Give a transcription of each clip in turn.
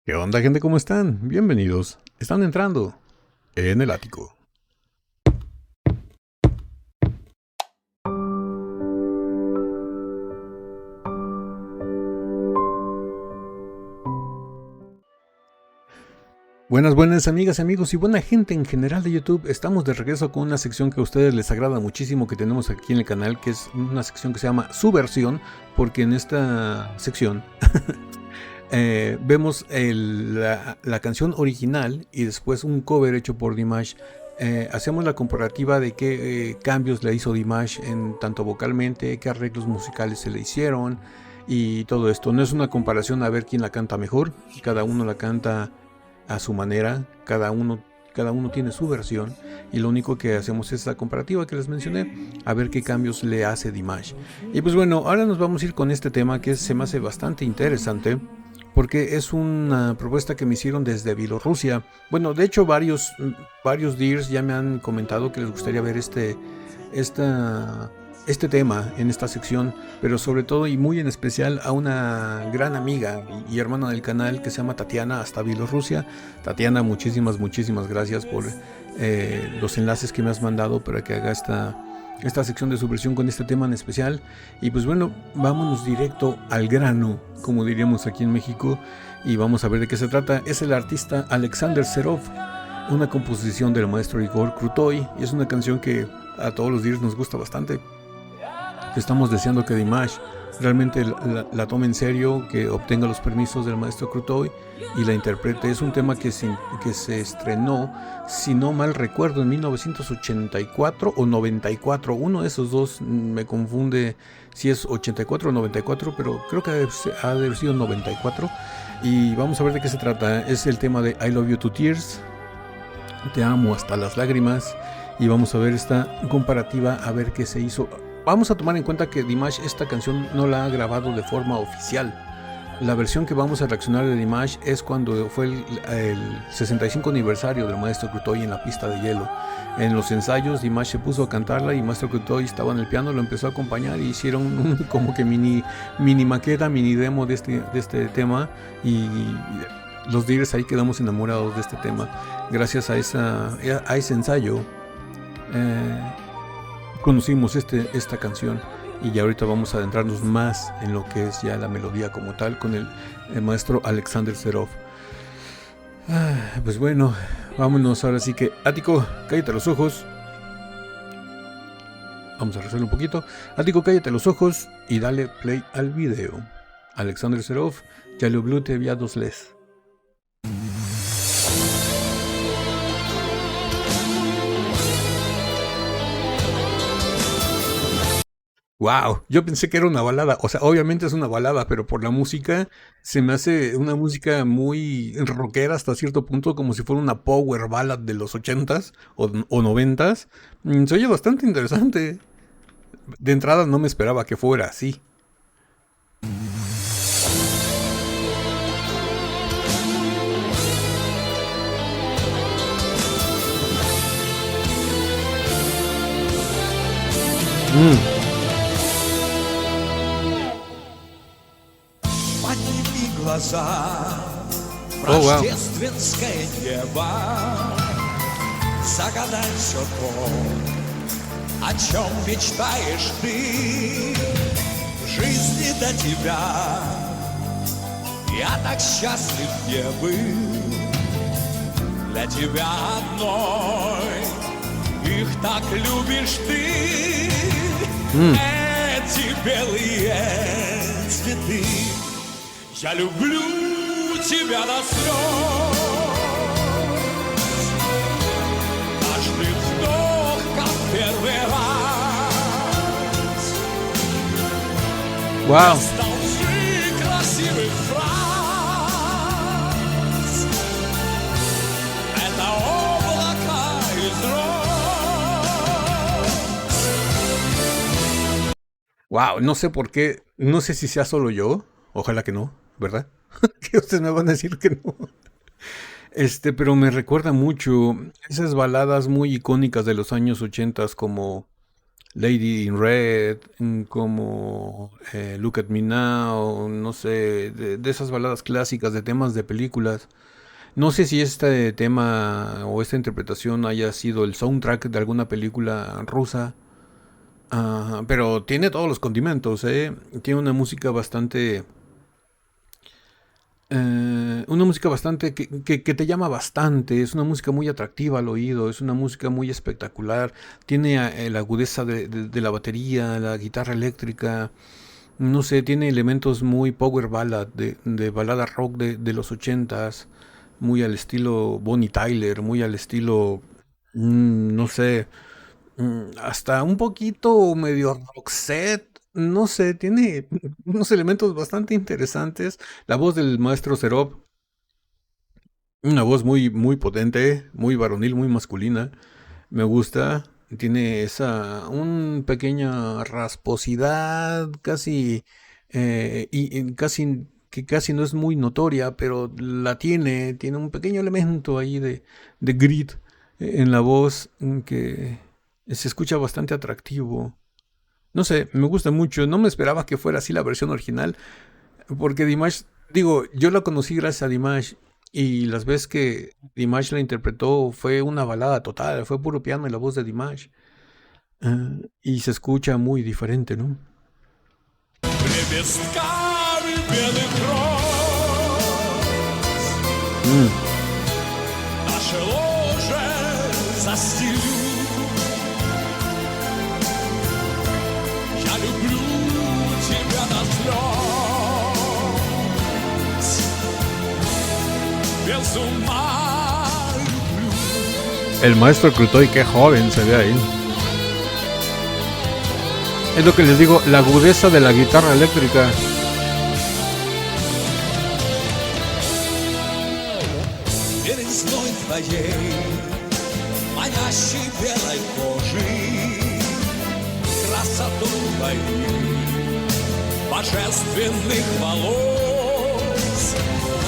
¿Qué onda, gente? ¿Cómo están? Bienvenidos. Están entrando en el ático. Buenas amigas, amigos y buena gente en general de YouTube. Estamos de regreso con una sección que a ustedes les agrada muchísimo que tenemos aquí en el canal, que es una sección que se llama Su Versión, porque en esta sección vemos la canción original y después un cover hecho por Dimash. Hacemos la comparativa de qué cambios le hizo Dimash en tanto vocalmente, qué arreglos musicales se le hicieron y todo esto. No es una comparación a ver quién la canta mejor, cada uno la canta a su manera, cada uno tiene su versión y lo único que hacemos es la comparativa que les mencioné, a ver qué cambios le hace Dimash. Y pues bueno, ahora nos vamos a ir con este tema que se me hace bastante interesante porque es una propuesta que me hicieron desde Bielorrusia. Bueno, de hecho varios Dears ya me han comentado que les gustaría ver esta, este tema en esta sección, pero sobre todo y muy en especial a una gran amiga y hermana del canal que se llama Tatiana hasta Bielorrusia. Tatiana, muchísimas gracias por los enlaces que me has mandado para que haga esta sección de su versión con este tema en especial. Y pues bueno, vámonos directo al grano, como diríamos aquí en México, y vamos a ver de qué se trata. Es el artista Alexander Serov, una composición del maestro Igor Krutoy, y es una canción que a todos los días nos gusta bastante. Estamos deseando que Dimash realmente la tome en serio, que obtenga los permisos del maestro Krutoy y la interprete. Es un tema que se estrenó, si no mal recuerdo, en 1984 o 94. Uno de esos dos me confunde si es 84 o 94, pero creo que ha de haber sido 94. Y vamos a ver de qué se trata. Es el tema de I Love You to Tears, Te amo hasta las lágrimas. Y vamos a ver esta comparativa, a ver qué se hizo. Vamos a tomar en cuenta que Dimash esta canción no la ha grabado de forma oficial. La versión que vamos a reaccionar de Dimash es cuando fue el 65 aniversario del maestro Krutoy en la pista de hielo. En los ensayos Dimash se puso a cantarla y maestro Krutoy estaba en el piano, lo empezó a acompañar y hicieron como que mini maqueta, mini demo de este tema, y los Dears ahí quedamos enamorados de este tema. Gracias a ese ensayo conocimos esta canción, y ya ahorita vamos a adentrarnos más en lo que es ya la melodía como tal con el maestro Alexander Serov. Pues bueno, vámonos ahora sí que, Ático, cállate los ojos. Vamos a rezarlo un poquito. Ático, cállate los ojos y dale play al video. Alexander Serov, ya lo blue te dos les. Wow, yo pensé que era una balada. O sea, obviamente es una balada, pero por la música se me hace una música muy rockera hasta cierto punto, como si fuera una power ballad de los 80s o 90s. Se oye bastante interesante. De entrada no me esperaba que fuera así. Подними глаза в Oh, wow. рождественское небо, загадай все то, о чем мечтаешь ты. В жизни до тебя я так счастлив не был. Для тебя одной их так любишь ты. Эти белые цветы. Я люблю тебя до слез. Каждый вдох, как первый раз. Wow. Nostalжи красивых фраз. Это облака из роз. Wow, no sé por qué, no sé si sea solo yo, ojalá que no, ¿verdad? Que ustedes me van a decir que no. Pero me recuerda mucho esas baladas muy icónicas de los años 80 como Lady in Red, como Look at Me Now, no sé, de esas baladas clásicas de temas de películas. No sé si este tema o esta interpretación haya sido el soundtrack de alguna película rusa, pero tiene todos los condimentos, ¿eh? Tiene una música bastante que te llama bastante, es una música muy atractiva al oído, es una música muy espectacular, tiene la agudeza de la batería, la guitarra eléctrica, no sé, tiene elementos muy power ballad, de balada rock de los ochentas, muy al estilo Bonnie Tyler, muy al estilo, no sé, hasta un poquito medio Roxette, no sé, tiene unos elementos bastante interesantes. La voz del maestro Serov, una voz muy, muy potente, muy varonil, muy masculina. Me gusta. Tiene un pequeña rasposidad, casi, y casi, que casi no es muy notoria, pero la tiene un pequeño elemento ahí de grit en la voz que se escucha bastante atractivo. No sé, me gusta mucho. No me esperaba que fuera así la versión original. Porque Dimash, digo, yo la conocí gracias a Dimash. Y las veces que Dimash la interpretó fue una balada total. Fue puro piano y la voz de Dimash. Y se escucha muy diferente, ¿no? Лепестками белых роз Mm. наше ложе застелю. Я люблю тебя до слез, без ума люблю. El maestro Krutoy, qué joven se ve ahí. Es lo que les digo, la agudeza de la guitarra eléctrica. Березной твоей, манящей белой кожи, красоту твоих божественных волос.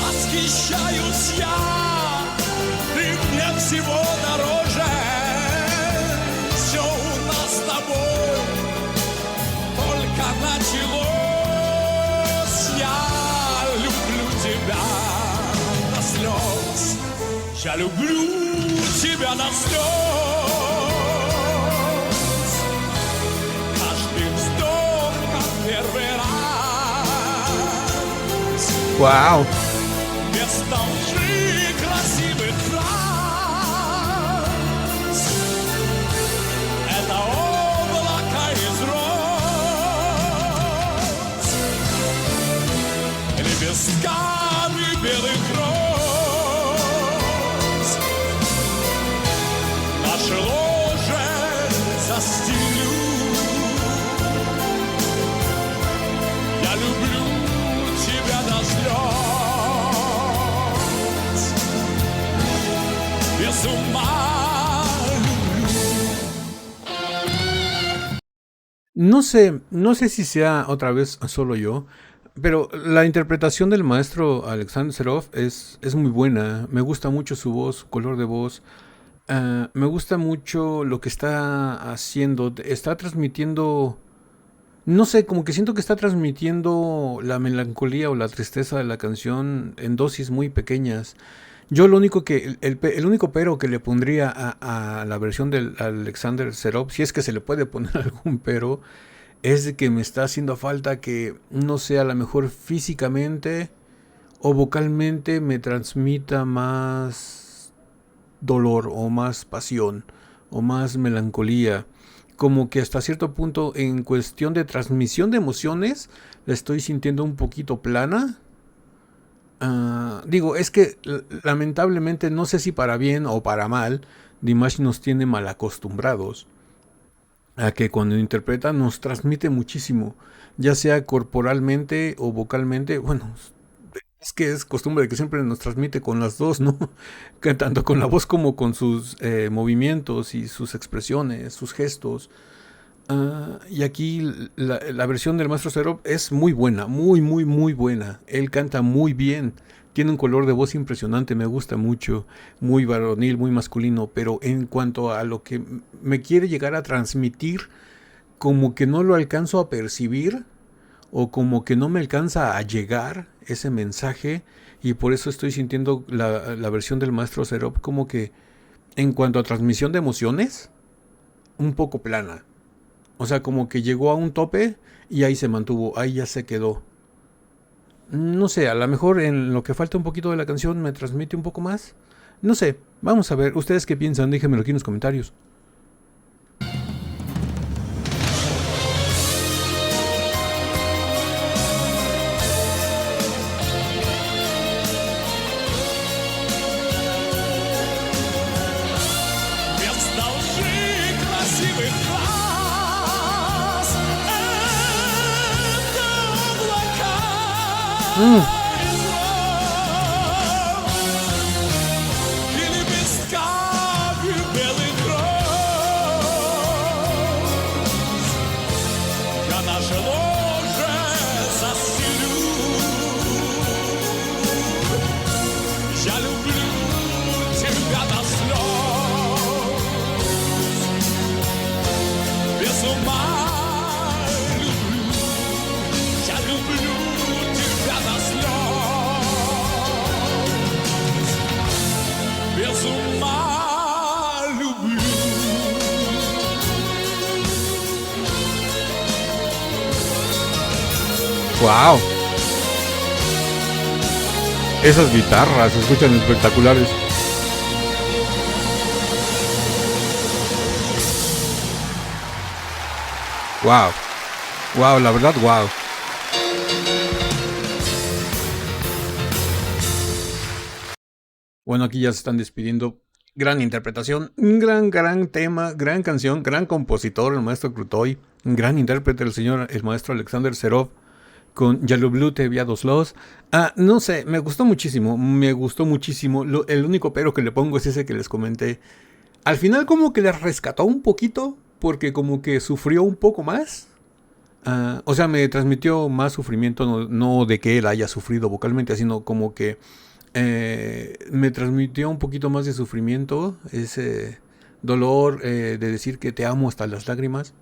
Восхищаюсь я, ты мне всего дороже. Все у нас с тобой только началось. Я люблю тебя до слез. Я люблю тебя до слез. Каждый вздох, как первый раз. ¡Wow! Вместо лжи красивых фраз. Это облако из роз. Лепестками белых роз наше ложе застелю. Я люблю тебя до слез, без ума No sé si sea otra vez solo yo, pero la interpretación del maestro Alexander Serov es muy buena. Me gusta mucho su voz, su color de voz. Me gusta mucho lo que está haciendo. Está transmitiendo, no sé, como que siento que está transmitiendo la melancolía o la tristeza de la canción en dosis muy pequeñas. Yo lo único que, el único pero que le pondría a la versión del Alexander Serov, si es que se le puede poner algún pero, es de que me está haciendo falta que, no sé, a lo mejor físicamente o vocalmente me transmita más dolor o más pasión o más melancolía. Como que hasta cierto punto en cuestión de transmisión de emociones la estoy sintiendo un poquito plana. Digo, es que lamentablemente no sé si para bien o para mal, Dimash nos tiene mal acostumbrados a que cuando interpreta nos transmite muchísimo, ya sea corporalmente o vocalmente. Bueno, es que es costumbre de que siempre nos transmite con las dos, ¿no? Que tanto con la voz como con sus movimientos y sus expresiones, sus gestos. Y aquí la versión del maestro Serov es muy buena, muy, muy, muy buena. Él canta muy bien, tiene un color de voz impresionante, me gusta mucho, muy varonil, muy masculino, pero en cuanto a lo que me quiere llegar a transmitir, como que no lo alcanzo a percibir o como que no me alcanza a llegar ese mensaje, y por eso estoy sintiendo la versión del maestro Serov como que en cuanto a transmisión de emociones, un poco plana. O sea, como que llegó a un tope y ahí se mantuvo, ahí ya se quedó. No sé, a lo mejor en lo que falta un poquito de la canción me transmite un poco más. No sé, vamos a ver, ¿ustedes qué piensan? Déjenmelo aquí en los comentarios. Вместо лжи красивых глаз это облака из роз и лепестками белых роз. Я наше ложе застелю. Я люблю тебя до слез. Без ума люблю. Я люблю тебя до слез. Без ума люблю. ¡Wow! Esas guitarras se escuchan espectaculares. ¡Wow! ¡Wow! La verdad, wow. Bueno, aquí ya se están despidiendo. Gran interpretación, gran tema, gran canción, gran compositor, el maestro Krutoy, gran intérprete, el maestro Alexander Serov, con Ya lublю тебя до слез. No sé, me gustó muchísimo. El único pero que le pongo es ese que les comenté. Al final como que le rescató un poquito, porque como que sufrió un poco más. O sea, me transmitió más sufrimiento, no de que él haya sufrido vocalmente, sino como que me transmitió un poquito más de sufrimiento, ese dolor de decir que te amo hasta las lágrimas.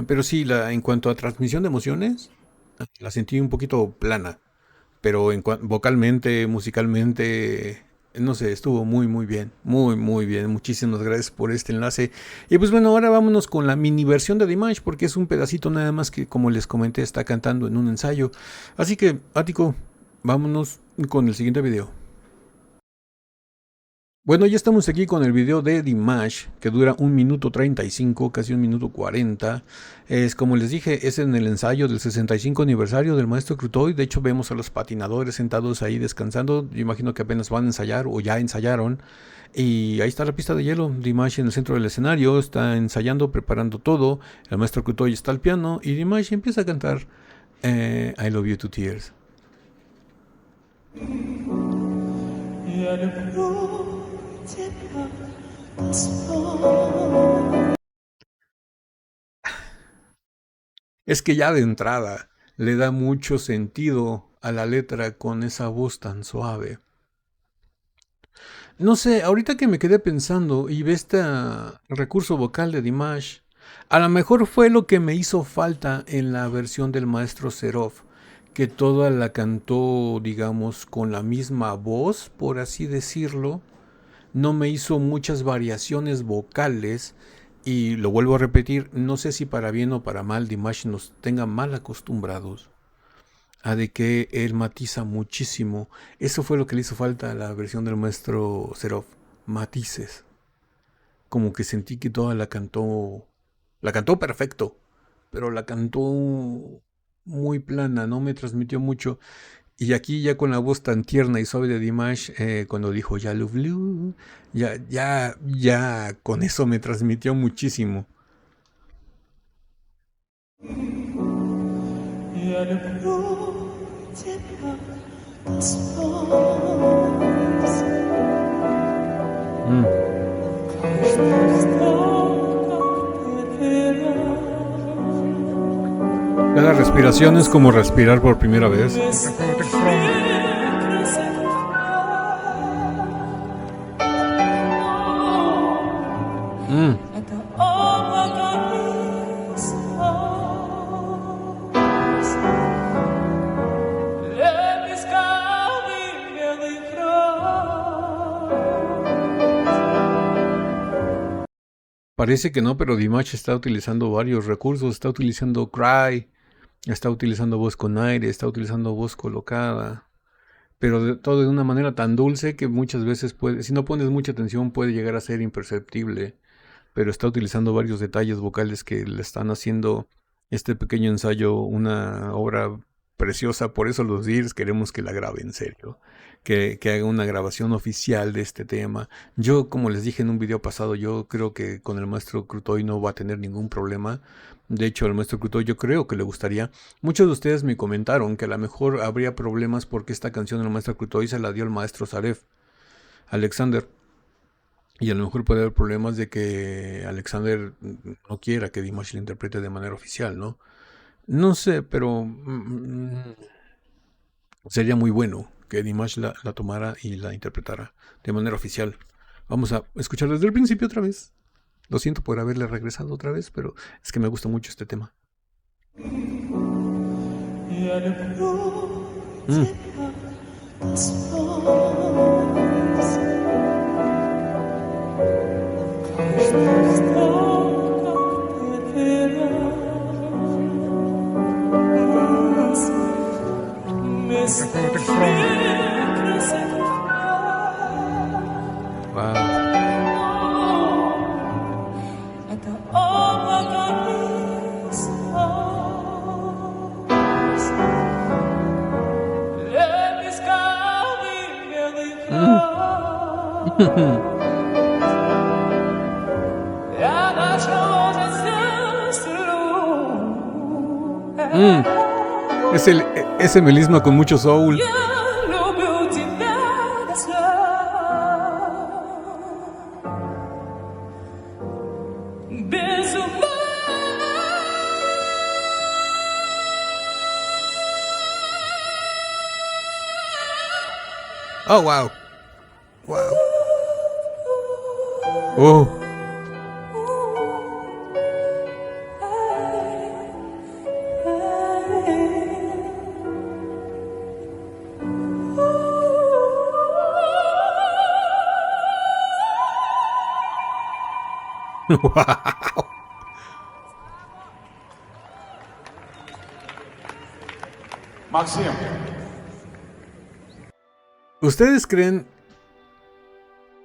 Pero sí, en cuanto a transmisión de emociones, la sentí un poquito plana. Pero vocalmente, musicalmente, no sé, estuvo muy bien. Muy bien. Muchísimas gracias por este enlace. Y pues bueno, ahora vámonos con la mini versión de Dimash, porque es un pedacito nada más que, como les comenté, está cantando en un ensayo. Así que, Ático, vámonos con el siguiente video. Bueno, ya estamos aquí con el video de Dimash, que dura 1 minuto 35, casi 1 minuto 40. Es como les dije, es en el ensayo del 65 aniversario del maestro Krutoy. De hecho, vemos a los patinadores sentados ahí descansando. Yo imagino que apenas van a ensayar o ya ensayaron. Y ahí está la pista de hielo. Dimash en el centro del escenario, está ensayando, preparando todo. El maestro Krutoy está al piano y Dimash empieza a cantar I Love You to Tears. Я люблю тебя до слез. Es que ya de entrada le da mucho sentido a la letra con esa voz tan suave. No sé, ahorita que me quedé pensando y ve este recurso vocal de Dimash, a lo mejor fue lo que me hizo falta en la versión del maestro Serov, que toda la cantó, digamos, con la misma voz, por así decirlo. No me hizo muchas variaciones vocales. Y lo vuelvo a repetir, no sé si para bien o para mal Dimash nos tenga mal acostumbrados a de que él matiza muchísimo. Eso fue lo que le hizo falta a la versión del maestro Serov, matices. Como que sentí que toda la cantó perfecto, pero la cantó muy plana, no me transmitió mucho. Y aquí ya con la voz tan tierna y suave de Dimash, cuando dijo Ya lublю, ya con eso me transmitió muchísimo. Я люблю тебя до слез. Каждый вздох, как первый раз. Cada respiración es como respirar por primera vez. Это облако Parece que no, pero Dimash está utilizando varios recursos. Está utilizando Cry, está utilizando voz con aire, está utilizando voz colocada. Pero todo de una manera tan dulce que muchas veces puede, si no pones mucha atención, puede llegar a ser imperceptible. Pero está utilizando varios detalles vocales que le están haciendo este pequeño ensayo una obra preciosa. Por eso los Dears queremos que la grabe en serio, que haga una grabación oficial de este tema. Yo, como les dije en un video pasado, yo creo que con el maestro Crutoy no va a tener ningún problema. De hecho, al maestro Crutoy yo creo que le gustaría. Muchos de ustedes me comentaron que a lo mejor habría problemas porque esta canción del maestro Crutoy se la dio el maestro Zaref Alexander. Y a lo mejor puede haber problemas de que Alexander no quiera que Dimash la interprete de manera oficial, ¿no? No sé, pero sería muy bueno que Dimash la tomara y la interpretara de manera oficial. Vamos a escuchar desde el principio otra vez. Lo siento por haberle regresado otra vez, pero es que me gusta mucho este tema. Ese melisma con mucho soul. Oh, wow. Wow. Oh. Wow. Maxim. ¿Ustedes creen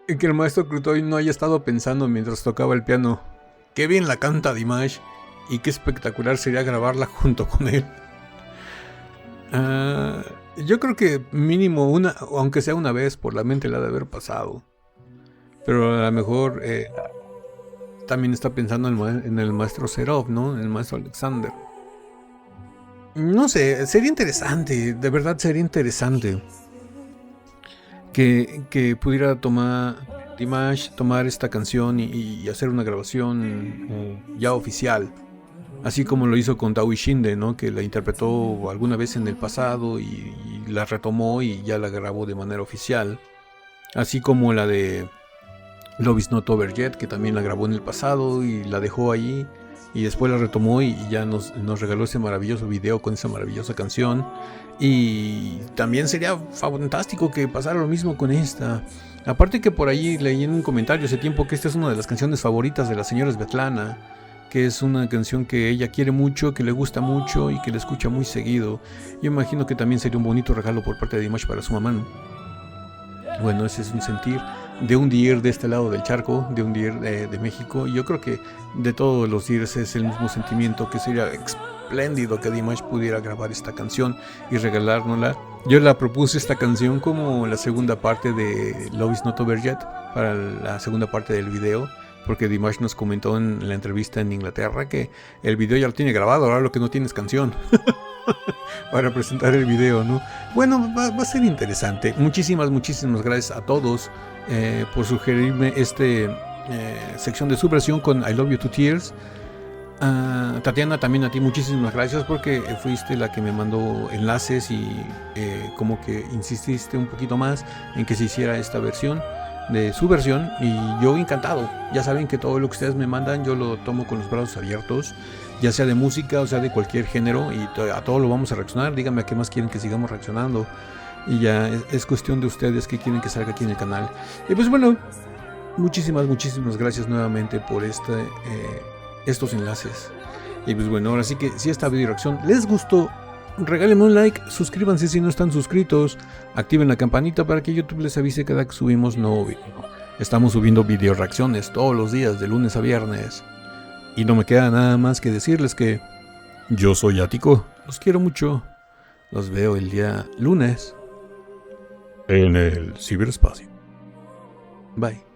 que el maestro Crutoy no haya estado pensando mientras tocaba el piano? Qué bien la canta Dimash y qué espectacular sería grabarla junto con él. Yo creo que mínimo una, aunque sea una vez, por la mente la ha de haber pasado. Pero a lo mejor también está pensando en el maestro Serov, ¿no? En el maestro Alexander. No sé, sería interesante, de verdad sería interesante que pudiera Dimash tomar esta canción y hacer una grabación ya oficial, así como lo hizo con Taui Shinde, ¿no? Que la interpretó alguna vez en el pasado y la retomó y ya la grabó de manera oficial, así como la de Love Is Not Over Yet, que también la grabó en el pasado y la dejó ahí y después la retomó y ya nos regaló ese maravilloso video con esa maravillosa canción. Y también sería fantástico que pasara lo mismo con esta. Aparte que por ahí leí en un comentario hace tiempo que esta es una de las canciones favoritas de la señora Svetlana, que es una canción que ella quiere mucho, que le gusta mucho y que le escucha muy seguido. Yo imagino que también sería un bonito regalo por parte de Dimash para su mamá, ¿no? Bueno, ese es un sentir de un Dear de este lado del charco, de un Dear de México. Y yo creo que de todos los Dears es el mismo sentimiento, que sería espléndido que Dimash pudiera grabar esta canción y regalárnosla. Yo la propuse esta canción como la segunda parte de Love Is Not Over Yet, para la segunda parte del video, porque Dimash nos comentó en la entrevista en Inglaterra que el video ya lo tiene grabado, ahora lo que no tiene es canción. Para presentar el video, ¿no? Bueno, va a ser interesante. Muchísimas gracias a todos por sugerirme sección de su versión con I Love You to Tears. Tatiana, también a ti muchísimas gracias, porque fuiste la que me mandó enlaces y como que insististe un poquito más en que se hiciera esta versión de su versión, y yo encantado. Ya saben que todo lo que ustedes me mandan yo lo tomo con los brazos abiertos, ya sea de música o sea de cualquier género, y a todo lo vamos a reaccionar. Díganme a qué más quieren que sigamos reaccionando, y ya es cuestión de ustedes qué quieren que salga aquí en el canal. Y pues bueno, muchísimas gracias nuevamente por estos enlaces. Y pues bueno, ahora sí que si esta video reacción les gustó, regálenme un like, suscríbanse si no están suscritos, activen la campanita para que YouTube les avise cada que subimos nuevo video. Estamos subiendo video reacciones todos los días de lunes a viernes. Y no me queda nada más que decirles que yo soy Ático, los quiero mucho, los veo el día lunes en el ciberespacio. Bye.